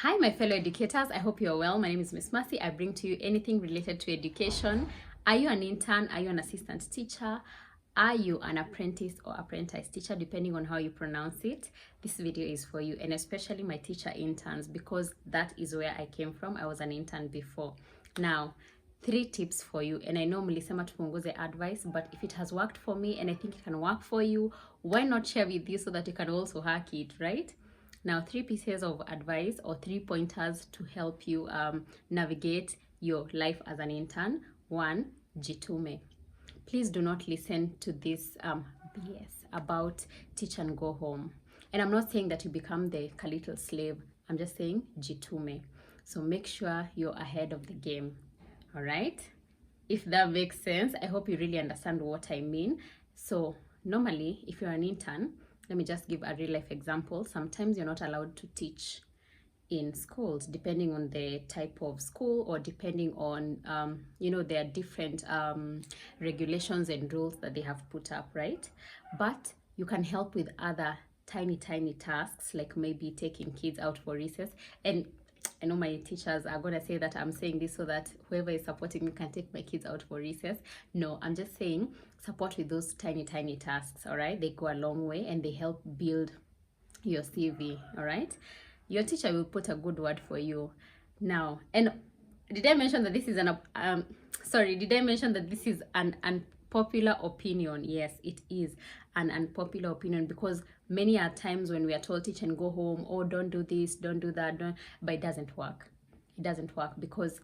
Hi, my fellow educators. I hope you're well. My name is Miss Mercy. I bring to you anything related to education. Are you an intern? Are you an assistant teacher? Are you an apprentice or apprentice teacher, depending on how you pronounce it? This video is for you, and especially my teacher interns, because that is where I came from. I was an intern before. Now, 3 tips for you, and I know mlisema tupunguze advice, but if it has worked for me and I think it can work for you, why not share with you so that you can also hack it, right? Now, 3 pieces of advice or 3 pointers to help you navigate your life as an intern. 1, jitume. Please do not listen to this BS about teach and go home. And I'm not saying that you become the little slave. I'm just saying jitume. So make sure you're ahead of the game. All right? If that makes sense, I hope you really understand what I mean. So normally, if you're an intern, let me just give a real life example. Sometimes you're not allowed to teach in schools, depending on the type of school or depending on, there are different regulations and rules that they have put up, right? But you can help with other tiny tasks, like maybe taking kids out for recess. And I know my teachers are going to say that I'm saying this so that whoever is supporting me can take my kids out for recess. No, I'm just saying support with those tiny tasks, all right? They go a long way and they help build your CV, all right? Your teacher will put a good word for you. Now, and did I mention that this is an unpopular opinion? Yes, it is an unpopular opinion, because many are times when we are told teach and go home, oh, don't do this, don't do that, but it doesn't work. It doesn't work, because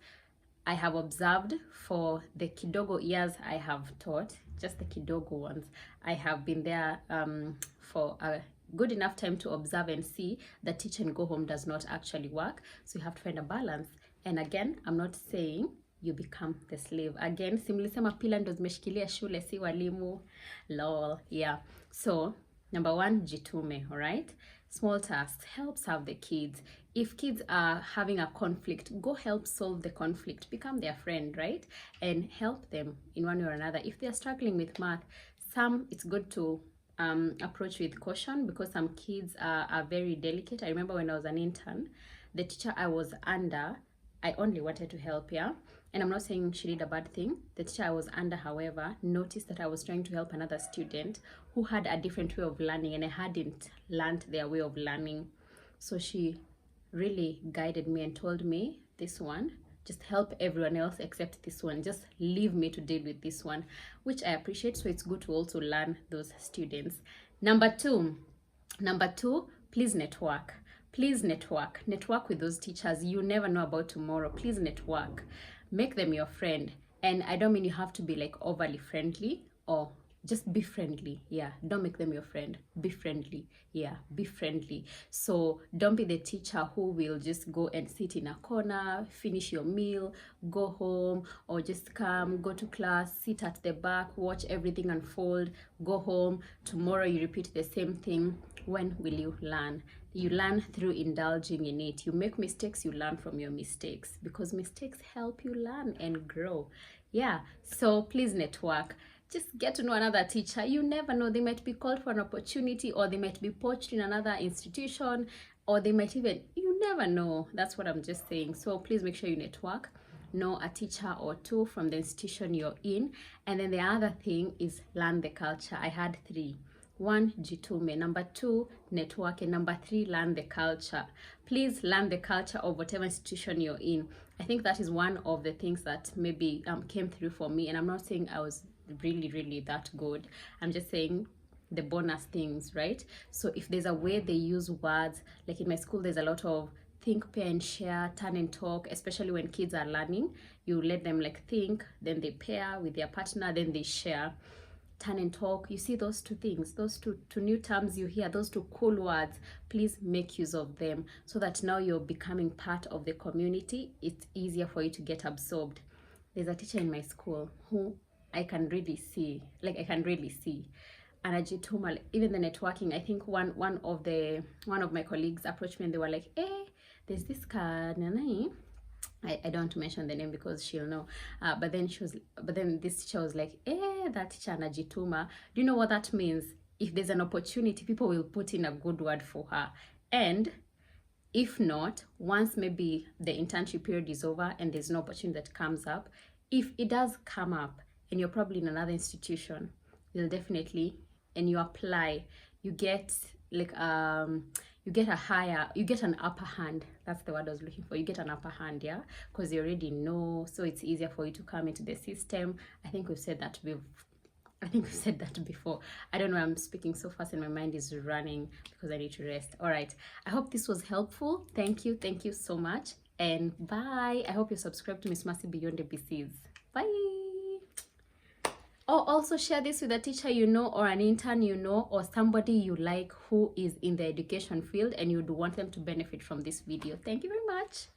I have observed for the kidogo years I have taught, just the kidogo ones, I have been there for a good enough time to observe and see that teach and go home does not actually work. So you have to find a balance. And again, I'm not saying you become the slave. Again, simlisema pila ndo zimeshikilia shule si walimu. Lol. Yeah. So number 1, jitume, all right? Small tasks, help serve the kids. If kids are having a conflict, go help solve the conflict. Become their friend, right? And help them in one way or another. If they're struggling with math, it's good to approach with caution, because some kids are very delicate. I remember when I was an intern, the teacher I was under, I only wanted to help, yeah? And I'm not saying she did a bad thing. The teacher I was under, however, noticed that I was trying to help another student who had a different way of learning, and I hadn't learned their way of learning. So she really guided me and told me, this one, just help everyone else except this one. Just leave me to deal with this one, which I appreciate. So it's good to also learn those students. Number two, please network. Please network with those teachers. You never know about tomorrow. Please network, make them your friend. And I don't mean you have to be like overly friendly, or just be friendly. Yeah, don't make them your friend. Be friendly. Yeah, be friendly. So don't be the teacher who will just go and sit in a corner, finish your meal, go home, or just come, go to class, sit at the back, watch everything unfold, go home. Tomorrow you repeat the same thing. When will you learn? You learn through indulging in it. You make mistakes, you learn from your mistakes, because mistakes help you learn and grow. Yeah, so please network. Just get to know another teacher. You never know, they might be called for an opportunity, or they might be poached in another institution, or they might even, you never know. That's what I'm just saying. So please make sure you network, know a teacher or 2 from the institution you're in. And then the other thing is learn the culture. I had 3. 1, jitume. Number 2, network. And number 3, learn the culture. Please learn the culture of whatever institution you're in. I think that is one of the things that maybe came through for me. And I'm not saying I was really that good. I'm just saying the bonus things, right? So if there's a way they use words, like in my school, there's a lot of think, pair and share, turn and talk, especially when kids are learning. You let them like think, then they pair with their partner, then they share. Turn and talk. You see those 2 things, those two new terms you hear, those 2 cool words. Please make use of them, so that now you're becoming part of the community. It's easier for you to get absorbed. There's a teacher in my school who I can really see, anajituma. Even the networking, I think one of my colleagues approached me and they were like, there's this nani, I don't want to mention the name because she'll know. But then this teacher was like, that teacher anajituma. Do you know what that means? If there's an opportunity, people will put in a good word for her. And If not, once maybe the internship period is over and there's no opportunity that comes up, if it does come up and you're probably in another institution, you'll definitely, and you apply, you get like you get an upper hand. That's the word I was looking for. You get an upper hand, yeah, because you already know, so it's easier for you to come into the system. I think we've said that before. I don't know, I'm speaking so fast and my mind is running because I need to rest. All right, I hope this was helpful. Thank you so much, and bye. I hope you subscribe to Miss Mercy Beyond ABCs. Bye. Or also share this with a teacher you know, or an intern you know, or somebody you like who is in the education field and you'd want them to benefit from this video. Thank you very much.